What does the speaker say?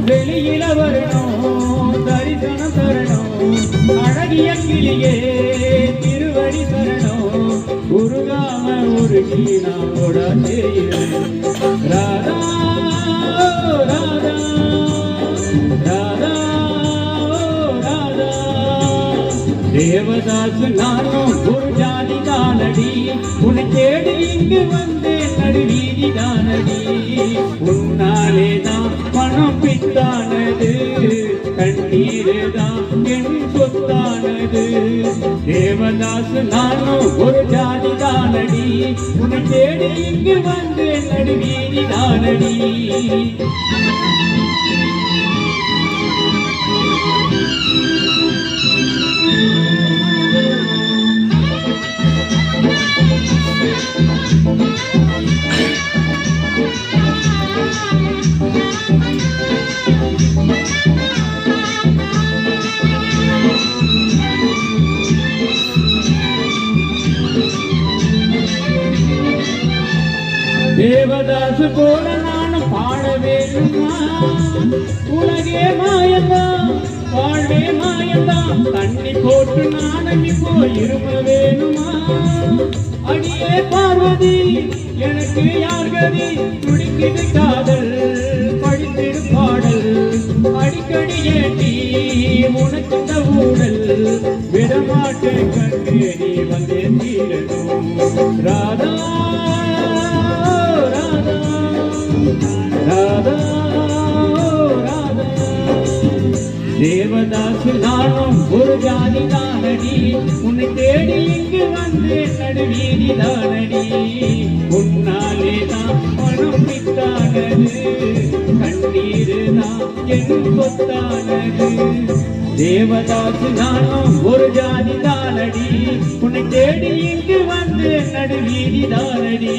வெளியில வரணும் தரிசனம் தரணும் அழகிய கிளியே திருவடி தரணும் உருகாம உருகி நான் ஓட செய்கிறேன் ராதா ராதா ராதா ராதா தேவதாஸ் நானும் ஒரு ஜாதி தானடி உன்னை தேடி இங்கு வந்தேன் நடுவீதி தானடி உன்னாலே தான் பணம் பித்தானது கண்ணீர் தான் என் சொத்தானது தேவதாஸ் நானும் ஒரு ஜாதி தானடி உன்னை தேடி இங்கு வந்தேன் நடுவீதி தானடி தேவதாசு போல நானும் பாட வேணுமா உலகே மாயந்தான் வாழ்வே மாயந்தான் தண்ணி போட்டு நானும் இப்போ இரும வேணுமா அடியே பார்வதி எனக்கு யார் கதி துடிக்குது காதல் படித்திரு பாடல் அடிக்கடி ஏட்டி உனக்கு இந்த ஊடல் விடமாட்டே கண்டு நீ வந்தே தீரணும் ராதா ராதா ராதா தேவதாஸ் நானும் ஒரு ஜாதி தானடி உன்னை தேடி இங்கு வந்து நடுவீதி தானடி உன்னாலே தான் பணம் பித்தானது கண்ணீர் தான் என் சொத்தானது தேவதாஸ் நானும் ஒரு ஜாதி தானடி உன்னை தேடி இங்கு வந்து நடுவீதி தானடி